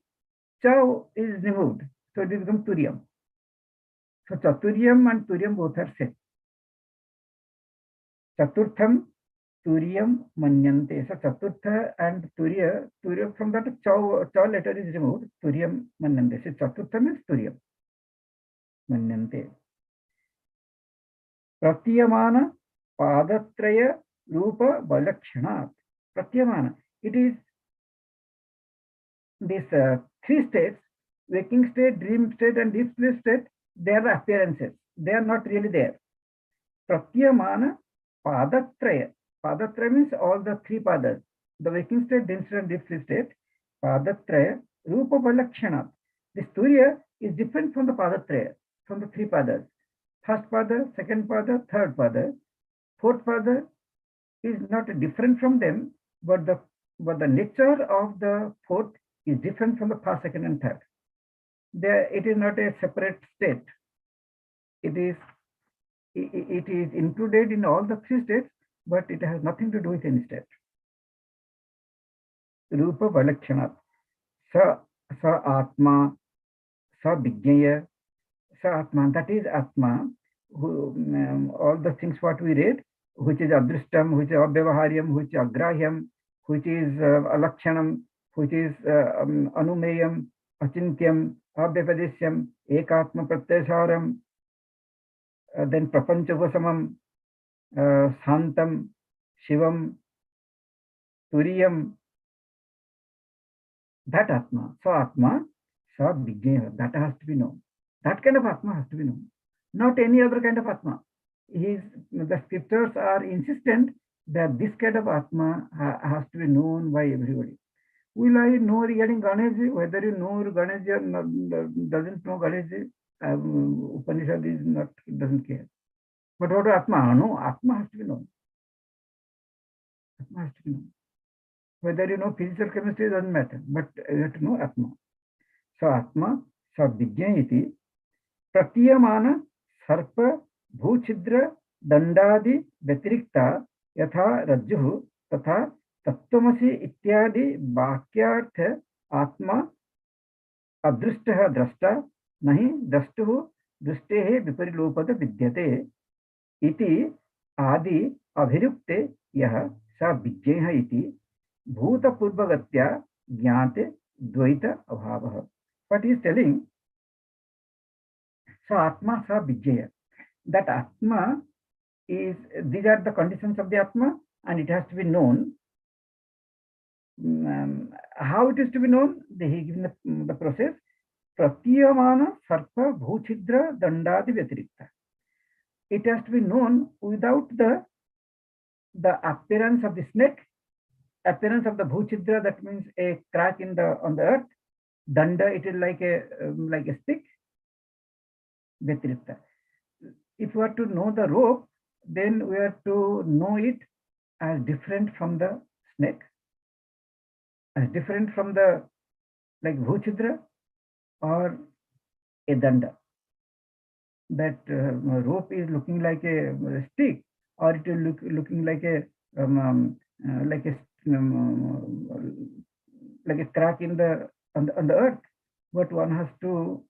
Cha is removed. So it becomes Turiyam. So Chaturiyam and Turiyam both are same. Chaturtham, Turiyam, Manyante. So Chaturtha and Turiya from that Cha letter is removed. Turiyam, Manyante. So Chaturtham is Turiyam, Manyante. Pratyamana Padatraya Rupa Balakshana. Pratyamana. It is these three states, waking state, dream state, and deep sleep state, they are the appearances. They are not really there. Pratyamana padatraya. Padatraya means all the three padas. The waking state, dream state, and deep sleep state. Padatraya, rupa valakshana. The Surya is different from the padatraya, from the three padas. First pada, second pada, third pada. Fourth pada is not different from them, but the nature of the fourth is different from the first, second, and third. It is not a separate state. It is included in all the three states, but it has nothing to do with any state. Rupa Valakshana. Sa Atma, Sa Vijnaya, Sa Atma, that is Atma, all the things what we read, which is Adrishtam, which is Abhyavaharyam, which is Agrahyam, which is Alakshanam, which is Anumeyam, Achintyam, Abhyapadesyam, Ekatma Pratyasharam, then Prapanchavasamam, Santam, Shivam, Turiyam, that Atma, Sa Vijnaya, that has to be known. That kind of Atma has to be known, not any other kind of Atma. The scriptures are insistent that this kind of Atma has to be known by everybody. Will I know regarding Ganesh? Whether you know Ganesh or doesn't know Ganesh, Upanishad is not, doesn't care. But what about Atma? No, Atma has to be known. Atma has to be known. Whether you know physics or chemistry doesn't matter, but you have to know Atma. So Atma, Sa Vijnayati, Pratyamana, Sarpa, Bhuchidra, Dandadi, Vyatirikta, Yatha Rajjuhu, Tatha Tattvamasi Ityadi, Bhakyartha, Atma, Adrishtaha Drashta, Nahi, Drashtuhu, Drishtehe, Viparilopada Vidyate, Iti, Adi, Abhirukte, Yaha, Sa Vijnaya iti, Bhuta Purvagatya, Jnate, Dvaita Abhavaha. What he is telling, so Atma Sa Vijnaya. That Atma is, these are the conditions of the Atma, and it has to be known. How it is to be known? He given the process. Pratyamana Sarpa Bhuchidra Dandadi Vyatirikta. It has to be known without the appearance of the snake, appearance of the Bhuchidra, that means a crack on the earth. Danda, it is like a stick. Vyatirikta. If we are to know the rope, then we are to know it as different from the snake, as different from the, like Bhuchidra or a danda. That rope is looking like a stick, or it is looking like a crack on the earth. But one has to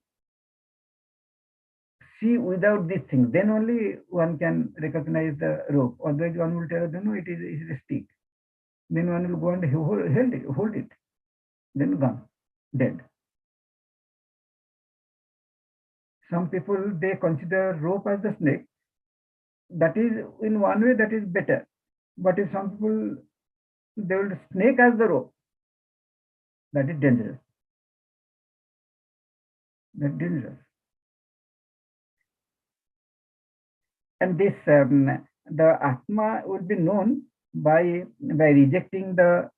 see without these things, then only one can recognize the rope. Otherwise, one will tell, no, it is a stick. Then one will go and hold it, then gone, dead. Some people, they consider rope as the snake. That is, in one way, that is better. But if some people, they will snake as the rope, that is dangerous. That's dangerous. And this, the Atma will be known by rejecting the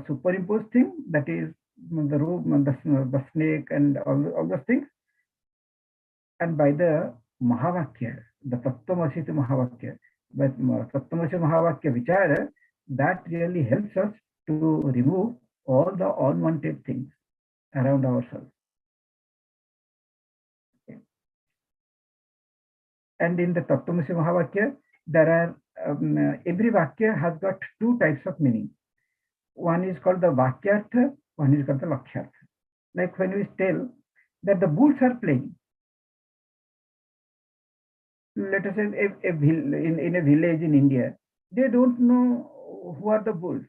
superimposed thing, that is the rope, the snake, and all those things, and by the Mahavakya, the Tattvamasi Mahavakya. But Tattvamasi Mahavakya Vichara, that really helps us to remove all the unwanted things around ourselves. And in the Tattvamasi Mahavakya, there are every Vakya has got two types of meaning. One is called the Vakyartha, one is called the Lakshartha. Like when we tell that the bulls are playing, let us say in a village in India, they don't know who are the bulls.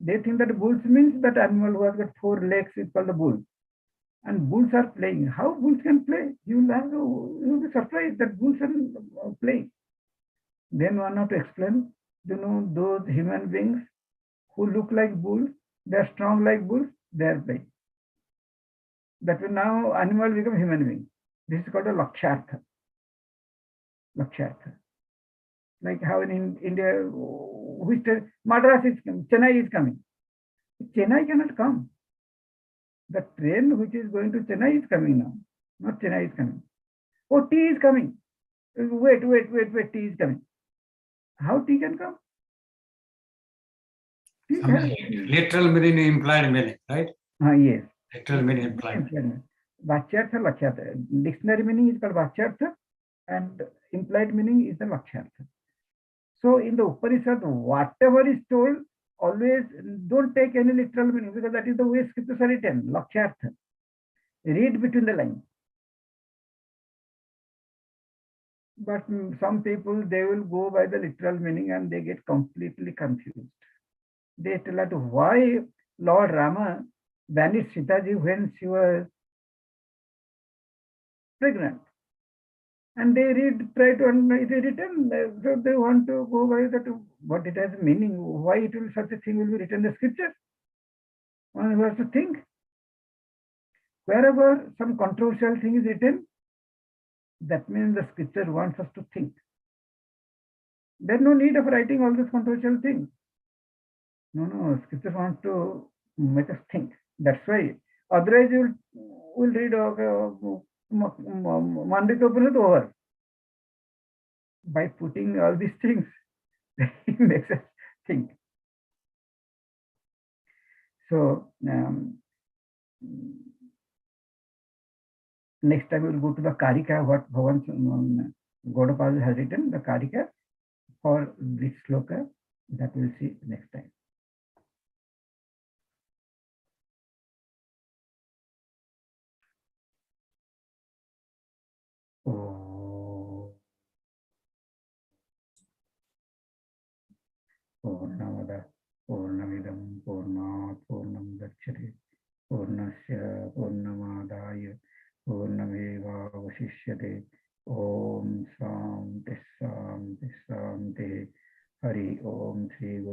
They think that bulls means that animal who has got 4 legs is called the bull. And bulls are playing. How bulls can play? You will be surprised that bulls are playing. Then one have to explain, those human beings who look like bulls, they are strong like bulls, they are playing. That will now animal become human being. This is called a lakshartha. Lakshartha. Like how in India, which Madras is coming, Chennai is coming. Chennai cannot come. The train which is going to Chennai is coming now. Not Chennai is coming. Oh, tea is coming. Wait, tea is coming. How tea can come? Tea has, Literal meaning, implied meaning, right? yes. Literal meaning, implied. Vachyartha, lakshyartha. Dictionary meaning is called vachyartha and implied meaning is the lakshyartha. So in the Upanishad, whatever is told, always don't take any literal meaning because that is the way scriptures are written, lakshyartha. Read between the lines. But some people, they will go by the literal meaning and they get completely confused. They tell us why Lord Rama banished Sitaji when she was pregnant. And they try to it is written, so they want to go by that, what it has meaning, why it will such a thing will be written in the scripture. One has to think. Wherever some controversial thing is written, that means the scripture wants us to think. There's no need of writing all these controversial things. No, scripture wants to make us think. That's why. Otherwise, you will read Mandukya Upanishad over. By putting all these things, it makes us think. So, next time we will go to the Karika, what Bhavan Gaudapada has written, the Karika for this sloka, that we'll see next time. Purnamada Purnamidam Purnat Purnam Gacchati Purnasya Purnamadaya Purnameva Vasishyate Om Shanti Shanti Shanti Hari Om Sri Guru